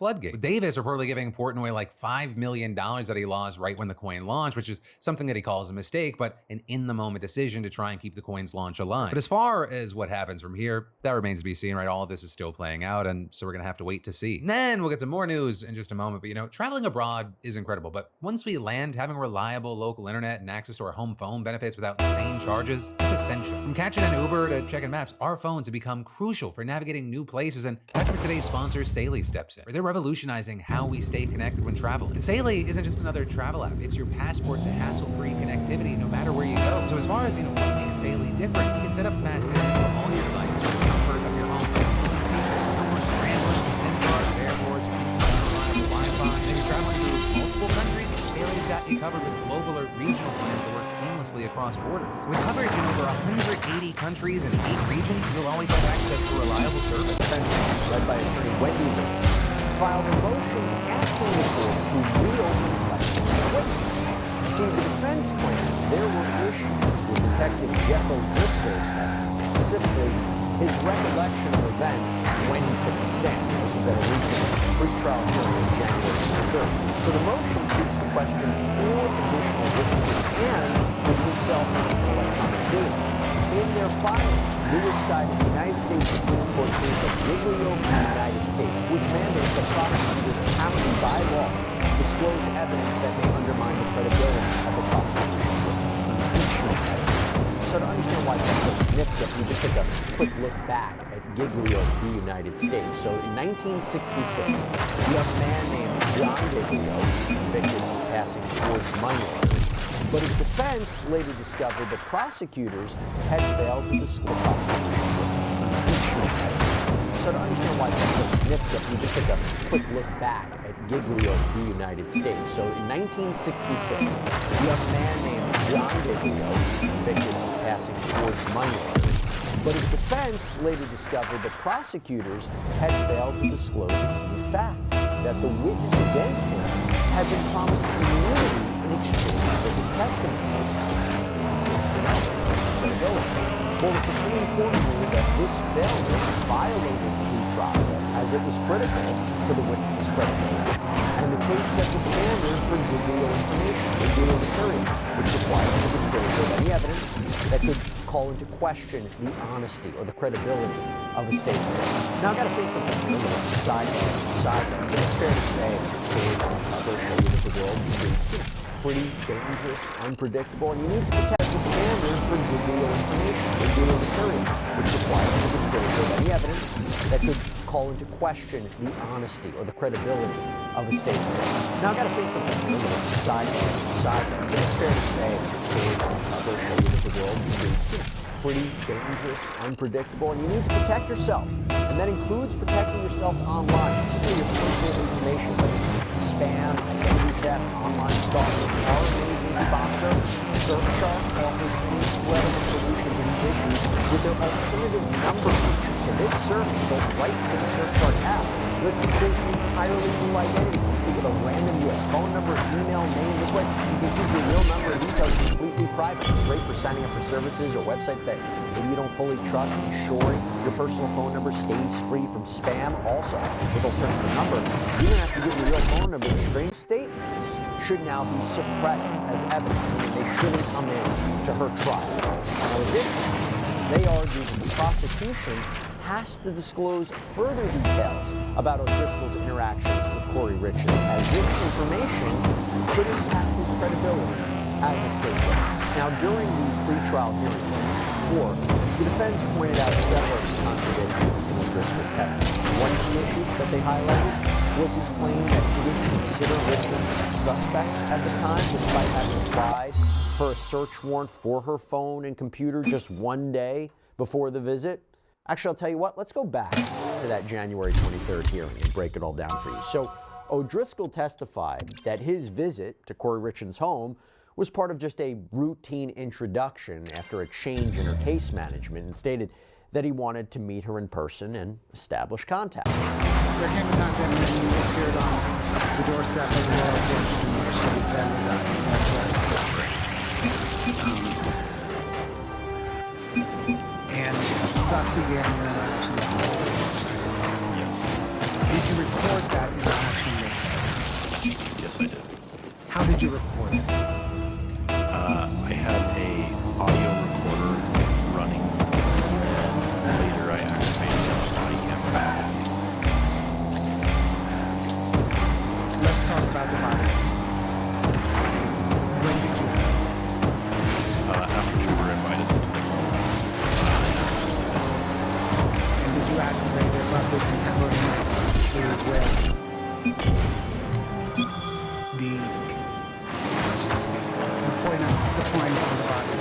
floodgate. Davis reportedly giving Portnoy like $5 million that he lost right when the coin launched, which is something that he calls a mistake, but an in-the-moment decision to try and keep the coin's launch alive. But as far as what happens from here, that remains to be seen, right? All of this is still playing out, and so we're gonna have to wait to see. And then we'll get some more news in just a moment, but traveling abroad is incredible, but once we land, having reliable local internet and access to our home phone benefits without insane charges, that's essential. From catching an Uber to checking maps, our phones have become crucial for navigating new places, and that's where today's sponsor, Saley, steps in. They're revolutionizing how we stay connected when traveling. And Saley isn't just another travel app, it's your passport to hassle-free connectivity no matter where you go. So as far as what makes Saley different, you can set up fast internet for all your devices from the comfort of your home. Someone scrambling for SIM cards at airports, reliable Wi-Fi. And if you're traveling through multiple countries, Saley's got you covered with global or regional plans that work seamlessly across borders. With coverage in over 180 countries and 8 regions, you'll always have access to reliable service. Led by attorney Wendy Lewis, filed a motion asking the court to reopen the question of witnesses. See, the defense claims there were issues with Detective Jeff O'Driscoll's testimony, specifically his recollection of events when he took the stand. This was at a recent pretrial hearing on January 23rd. So the motion seeks to question 4 additional witnesses and the himself electronic data. In their filing, Lewis cited the United States Supreme Court case of Giglio v. United States, which mandates that prosecutors have to, by law, disclose evidence that may undermine the credibility of the prosecution witness impeachment evidence. So to understand why that's so significant, we just take a quick look back at Giglio v. United States. So in 1966, you have a man named John Giglio who was convicted of passing towards money laundering. But his defense later discovered that prosecutors had failed to disclose prosecution witness impeachment evidence. So to understand why that's so significant, we just take a quick look back at Giglio v. United States. So in 1966, you have a man named John Giglio who was convicted of passing towards money laundering. But his defense later discovered that prosecutors had failed to disclose a key fact, that the witness against him had been promised immunity in exchange for his testimony. Well, the Supreme Court ruled that this failure violated the due process as it was critical to the witness's credibility. And the case set the standard for Giglio information, Giglio material, which required the disclosure of any evidence that could call into question the honesty or the credibility of a state witness. Now, I've got to say something here, a little side note. It's fair to say that stories on cover show you that the world can be pretty dangerous, unpredictable, and you need to protect the standard for Giglio information, Giglio material, which requires the disclosure of any evidence that could call into question the honesty or the credibility of a state witness. Now, I've got to say something here, a little side note. It's fair to say that stories on cover show you that the world can be pretty dangerous, unpredictable, and you need to protect yourself. And that includes protecting yourself online, particularly your personal information, whether it's spam, identity theft, online stalking. Our amazing sponsor, Surfshark, offers an incredible solution to these issues with their alternative number feature. So this service goes right to the Surfshark app. Lets you create an entirely new identity with a random U.S. phone number, email, name. This way, you can keep your real number and details completely private. It's great for signing up for services or websites that maybe you don't fully trust, ensuring your personal phone number stays free from spam. Also, with alternative number, you don't have to give your real phone number. Strange statements should now be suppressed as evidence, meaning they shouldn't come in to her trial. Now, additionally, they argue that the prosecution has to disclose further details about O'Driscoll's interactions with Corey Richards, as this information could impact his credibility as a state witness. Now, during the pretrial hearing before, the defense pointed out several contradictions in O'Driscoll's testimony. One key issue that they highlighted was his claim that he didn't consider Richards a suspect at the time, despite having applied for a search warrant for her phone and computer just one day before the visit. Actually, I'll tell you what, let's go back to that January 23rd hearing and break it all down for you. So O'Driscoll testified that his visit to Corey Richards' home was part of just a routine introduction after a change in her case management, and stated that he wanted to meet her in person and establish contact. There came a time when you appeared on the doorstep of the Royal Mercedes then, is that correct? And thus began your interaction with her. Yes. Did you report that in the I did. How did you record it? I had a audio recorder running, and later I activated a body cam back. Let's talk about the body. When did you? After we were invited into the room, I asked to see it. And did you activate it roughly contemporaneously with the point on the body,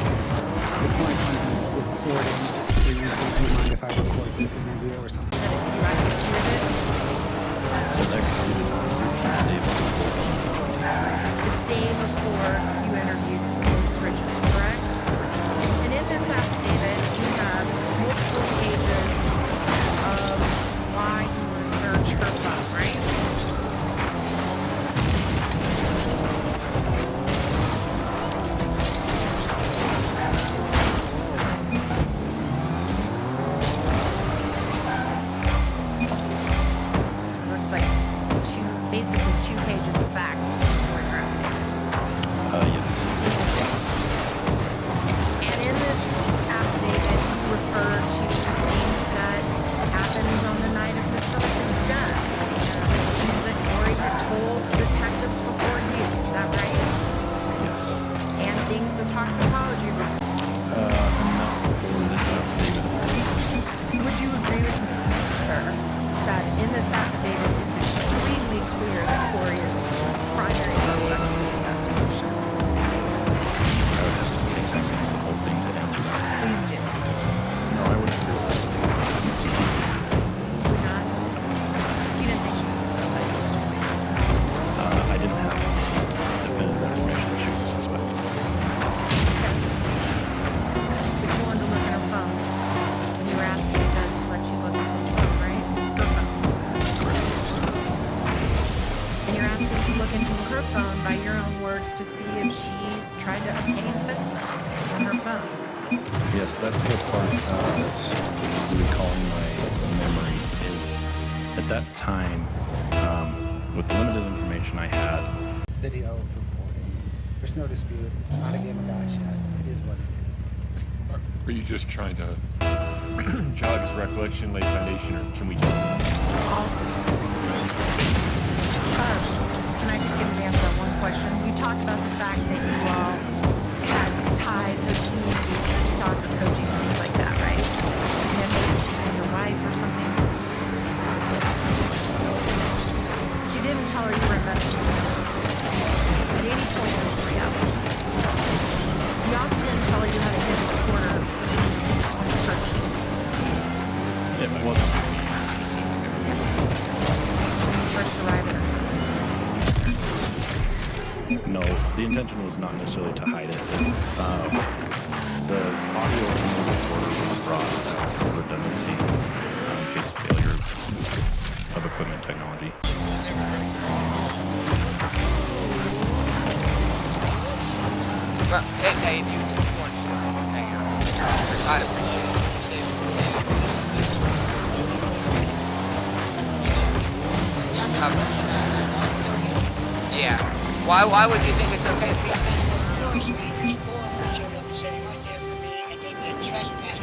the point on the recording where you say, do you mind if I record this interview or something? You executed it So executed on the day before you interviewed Ms. Richards, correct? And in this affidavit, you have multiple pages of why you want to search her phone, right? Looks like basically two pages of facts to support her affidavit. Yes. And in this affidavit, you refer to things that happened on the night of Mr. Richards' death. Things that Corey had told detectives before you, is that right? Yes. And things the toxicology report. Enough for this affidavit. Would you agree with me, sir, that in this affidavit it's extremely clear that Corey is primary suspect in this investigation? I would have to take time to read the whole thing to answer that. Please do. No, I would agree with that statement. Would not? You didn't think she was a suspect at this point? I didn't have definitive information that she was a suspect. But you wanted to look at her phone. And you were asking the judge to let you look into the phone, right? Her phone. And you're asking to look into her phone by your own words to see if she tried to obtain fentanyl on her phone. Yes, that's the part that's recalling my memory is at that time, with the limited information I had, Video recording. There's no dispute. It's not a game of gotcha. It is what it is. Are you just trying to jog his recollection, lay foundation, or can we just... Can I just get an answer on one question? You talked about the fact that you all had ties in the community through soccer coaching and things like that, right? And then maybe she knew your wife or something. But you didn't tell her you were investigating. At any point in those 3 hours. You also didn't tell her you had a hidden recorder on the person. it wasn't specific. Yes. When you first arrived at her house. No, the intention was not necessarily to hide it. The audio from the recorder was brought as redundancy in case of failure of equipment technology. Well, hey, if you want to hang out, I'd appreciate it. How much? Yeah. Why would you think it's okay? Forest Rangers, law enforcement showed up and said he right there for me, and they made trespass.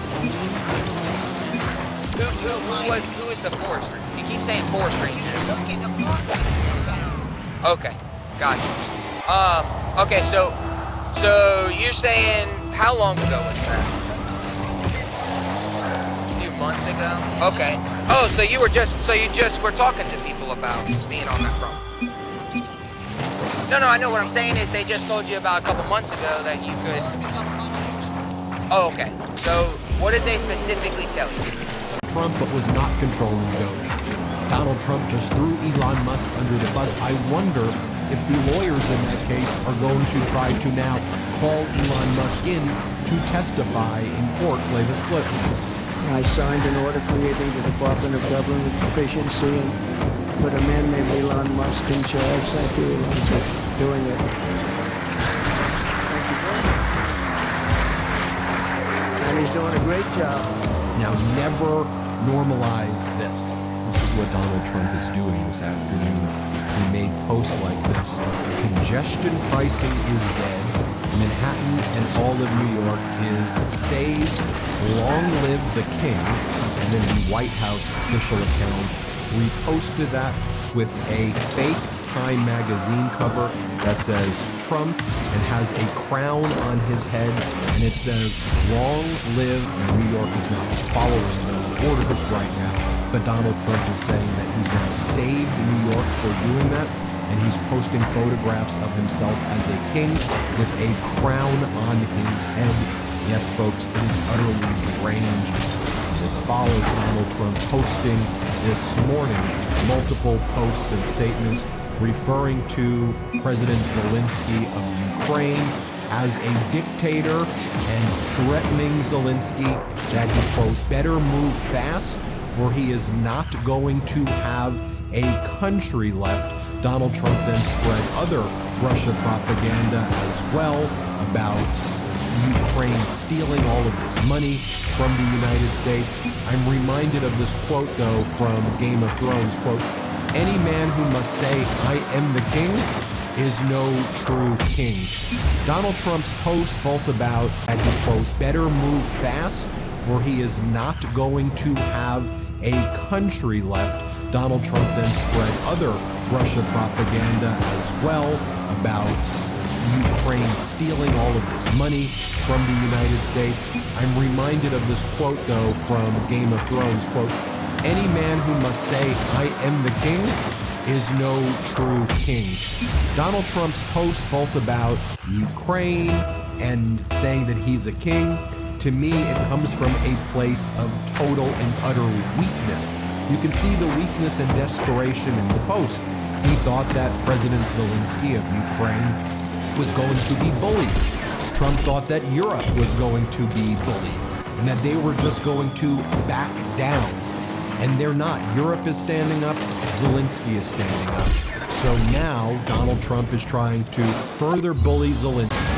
Who is the forester? You keep saying forest rangers. Look in the park. Okay, gotcha. Okay, so you're saying how long ago was that? A few months ago. Okay. Oh, so you just were talking to people about being on that front. No, I know what I'm saying is they just told you about a couple months ago that you could. Oh, okay. So what did they specifically tell you? Trump, but was not controlling Doge. Donald Trump just threw Elon Musk under the bus. I wonder if the lawyers in that case are going to try to now call Elon Musk in to testify in court. Play this clip. I signed an order creating the Department of Government Efficiency and put a man named Elon Musk in charge. Thank you, Elon, for doing it. And he's doing a great job. Now, never normalize this. This is what Donald Trump is doing this afternoon. He made posts like this. Congestion pricing is dead. Manhattan and all of New York is saved. Long live the king. And then the White House official account reposted that with a fake Time magazine cover that says Trump and has a crown on his head, and it says long live. And New York is not following those orders right now, but Donald Trump is saying that he's now saved New York for doing that, and he's posting photographs of himself as a king with a crown on his head. Yes, folks, it is utterly deranged. This follows Donald Trump posting this morning multiple posts and statements referring to President Zelensky of Ukraine as a dictator and threatening Zelensky that he, quote, better move fast or he is not going to have a country left. Donald Trump then spread other Russia propaganda as well about Ukraine stealing all of this money from the United States. I'm reminded of this quote, though, from Game of Thrones, quote, any man who must say, I am the king, is no true king. Donald Trump's post both about that he, quote, better move fast or he is not going to have a country left. Donald Trump then spread other Russia propaganda as well about Ukraine stealing all of this money from the United States. I'm reminded of this quote, though, from Game of Thrones, quote, any man who must say, I am the king, is no true king. Donald Trump's posts both about Ukraine and saying that he's a king, to me, it comes from a place of total and utter weakness. You can see the weakness and desperation in the post. He thought that President Zelensky of Ukraine was going to be bullied. Trump thought that Europe was going to be bullied and that they were just going to back down. And they're not. Europe is standing up. Zelensky is standing up. So now Donald Trump is trying to further bully Zelensky.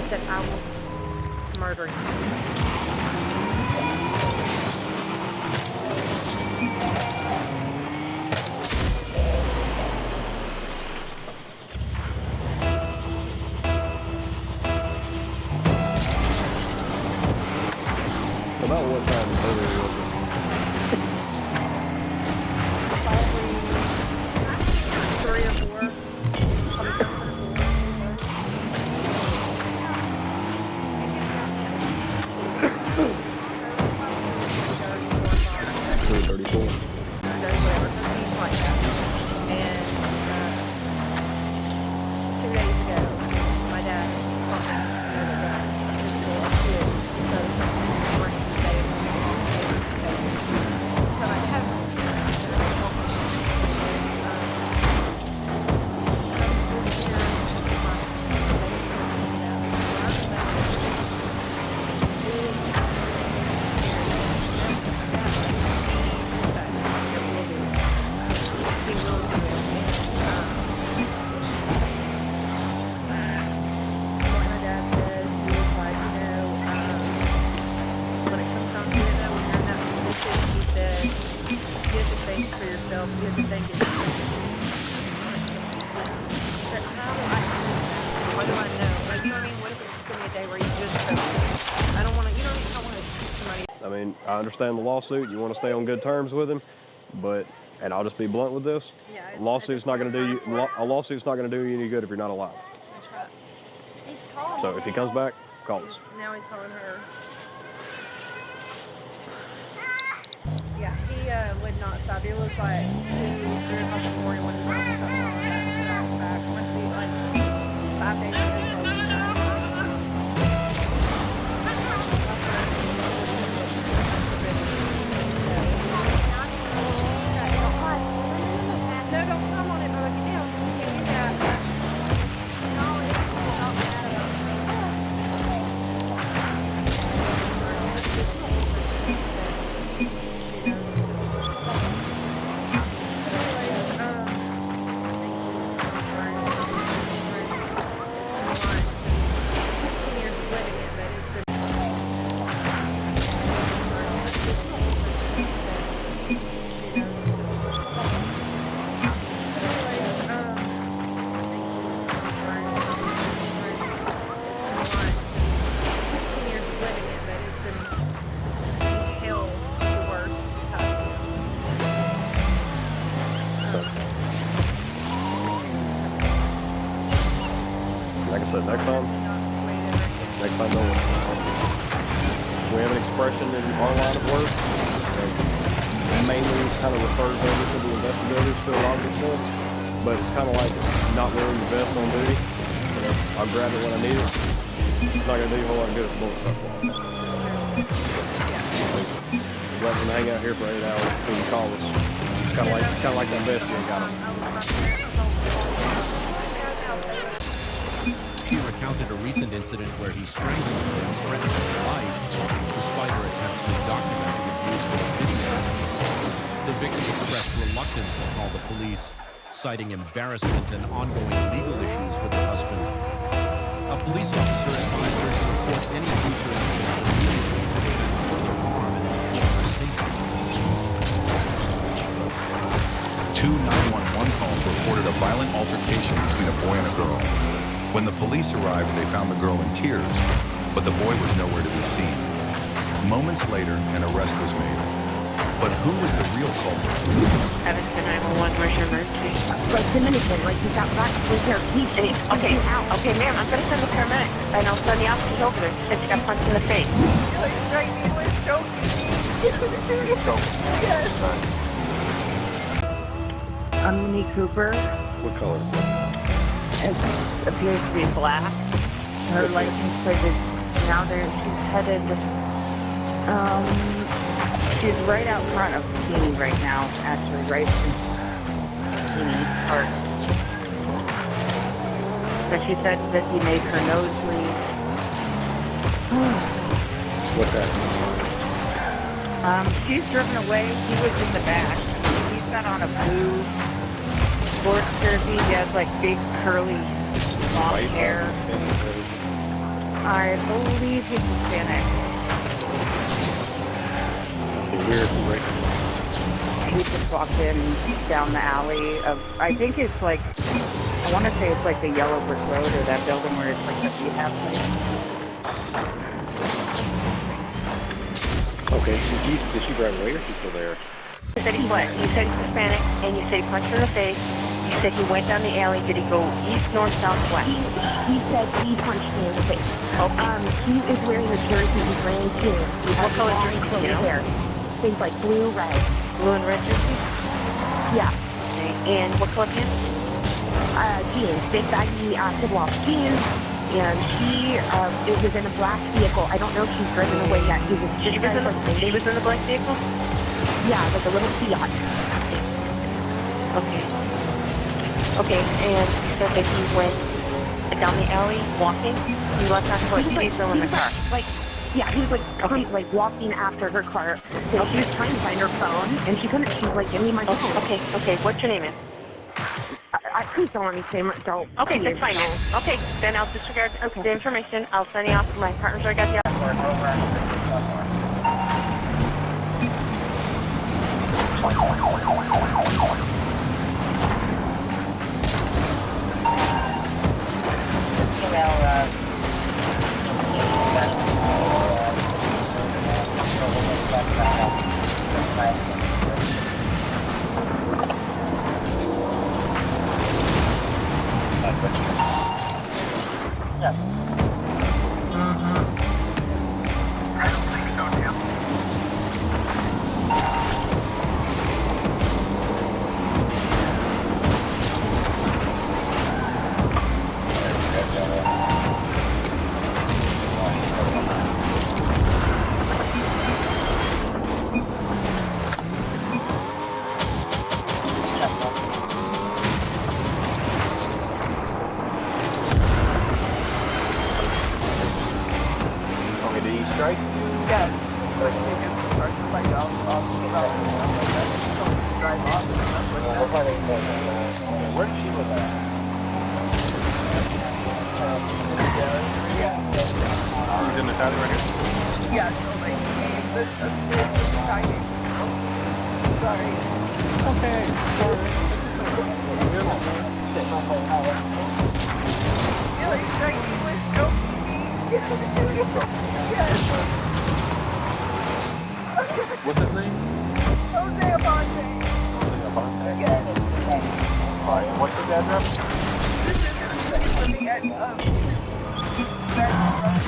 said, I will murder you. About what time of day was it? Probably 3 or 4. I mean, I understand the lawsuit. You want to stay on good terms with him, but, and I'll just be blunt with this, a lawsuit's not going to do you any good if you're not alive. So if he comes back, call us. Now he's calling her. Yeah, he would not stop. It was like 2, 3 o'clock in the morning when he was back. Must be like 5 days ago. No, don't come on it, but you can't do that. Like I said, next time no one. We have an expression in our line of work that mainly kind of refers over to the investigators to a lot of extent, but it's kind of like not wearing the vest on duty. You know, I'll grab it when I need it. It's not going to do you a whole lot of good if the bullet stuff flies. Let them hang out here for 8 hours until you call us. It's kind of like that vest you ain't got on. She recounted a recent incident where he strangled her and threatened her life, despite her attempts to document the abuse with a video. The victim expressed reluctance to call the police, citing embarrassment and ongoing legal issues with her husband. A police officer advised her to report any future incidents immediately to prevent further harm and ensure her safety. Two 911 calls reported a violent altercation between a boy and a girl. When the police arrived, they found the girl in tears, but the boy was nowhere to be seen. Moments later, an arrest was made. But who was the real culprit? Evanston 911, where's your emergency? Like Dominican, like he's out back with her. Okay, ma'am, I'm going to send the paramedic, and I'll send the officers over there. She said she got punched in the face. I'm Minnie Cooper. What color? It appears to be black. Her license plate is now there. She's headed. She's right out front of Keene right now. Actually, right in Keene Park. So she said that he made her nose bleed. What's that? She's driven away. He was in the back. He's got on a blue sports jersey. He has like big curly long hair. I believe he's Hispanic. Weird, right? He just walked in down the alley of, I think it's like, I want to say it's like the Yellow Brick Road or that building where it's like the rehab place. Okay, did she drive away or is she still there? You said he what? You said he's Hispanic, and you said he punched her in the face. You said he went down the alley. Did he go east, north, south, west? He said he punched me in the face. Okay. He is wearing a jersey he's wearing too. He What has color long jersey, curly you know? hair. Things like blue, red. Blue and red jersey? Yeah. Okay. And what color pants? Jeans, big baggy flip-flop jeans. And it was in a black vehicle. I don't know if she's driven away yet. He was just He was in the black vehicle? Yeah, like a little Fiat. Okay. Okay, and you said that he went down the alley walking? He left on foot. He's still in the car. Yeah, he was like walking after her car. And she was trying to find her phone, and she couldn't. She was like, "Give me my phone." Okay. What's your name, man? Please don't let me say my don't. Okay, that's fine, man. Okay, then I'll disregard the information. I'll send you off to my partners. I got the Strike? Yes. Pushing against the person, like also selling and stuff like that. Told me to drive off and stuff like that. Where did she live at? Yeah. Who's in this alley right here? Yeah, so like he lives upstairs with the guy named Sorry. Okay. Yeah, like he was joking. What's his name? Jose Abante. Jose Abante? Yeah. Alright, and what's his address? This is living at his grandma's.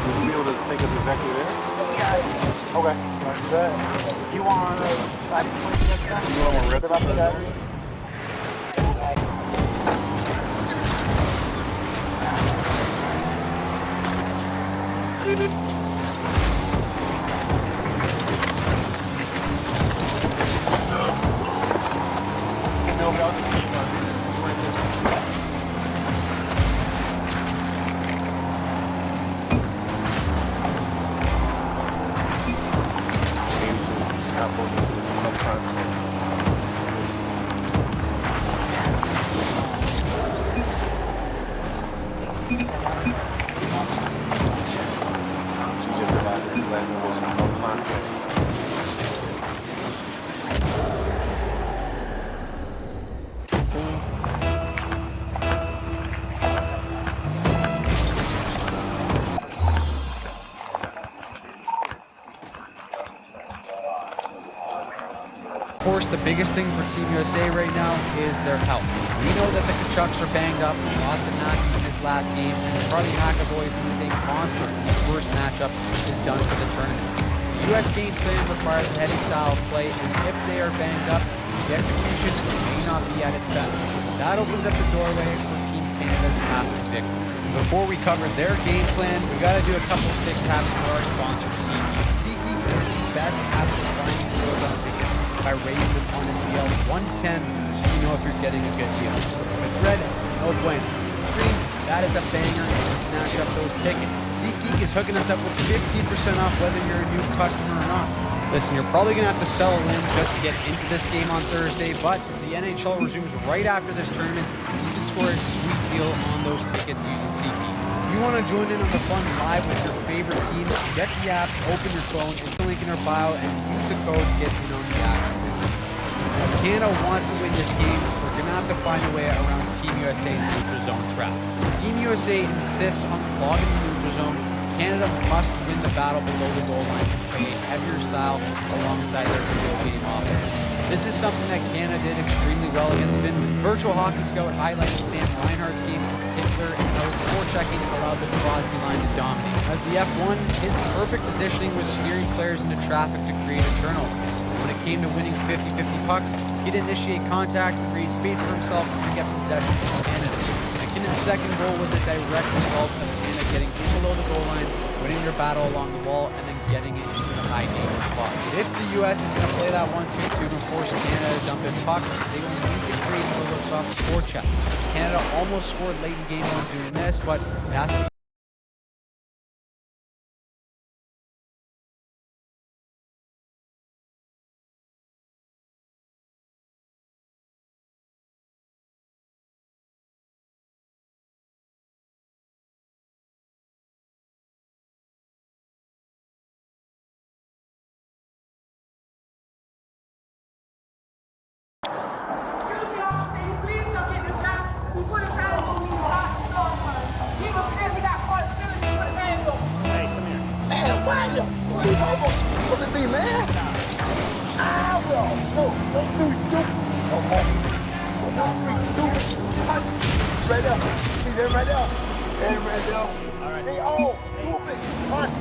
Would you be able to take us exactly there? Yeah. Okay, can I do that? Do you want a side point next time? Do you want more rest of that? Of course, the biggest thing for Team USA right now is their health. We know that the Kachucks are banged up, Austin Matthews in his last game, and Charlie McAvoy, who is a monster in the first matchup, is done for the tournament. The U.S. game plan requires a heavy style of play, and if they are banged up, the execution may not be at its best. That opens up the doorway for Team Canada's path to victory. Before we cover their game plan, we got to do a couple of big taps for our sponsor, SeatGeek. SeatGeek is the best app for finding deals on tickets by rating them on a scale of 1 to 10, so you know if you're getting a good deal. If it's red, no bueno. If it's green, that is a banger, and you snatch up those tickets. SeatGeek is hooking us up with 15% off whether you're a new customer or not. Listen, you're probably going to have to sell a limb just to get into this game on Thursday, but the NHL resumes right after this tournament. You can score a sweet deal on those tickets using SeatGeek. you want to join in on the fun live with your favorite team, get the app, open your phone, and the link in our bio, and use the code to get in on the action. If Canada wants to win this game, we're going to have to find a way around Team USA's neutral zone trap. Team USA insists on clogging the neutral zone. Canada must win the battle below the goal line and play a heavier style alongside their video game offense. This is something that Canada did extremely well against Finland. Virtual Hockey Scout highlighted Sam Reinhart's game in particular and how his forechecking allowed the Crosby line to dominate. As the F1, his perfect positioning was steering players into traffic to create a turnover. When it came to winning 50-50 pucks, he'd initiate contact, create space for himself, and get possession from Canada. McKinnon's second goal was a direct result of Canada getting in below the goal line, winning their battle along the wall, and then getting it into the high danger spot. If the U.S. is going to play that 1-2-2 to force Canada to dump in pucks, they will need to create more looks off the forecheck. Canada almost scored late in game one doing this, but it has to be Look at me, man. Ah, well, no, let's do it. Right there. See them right there? Them right there. All right. They all stupid. Fuck.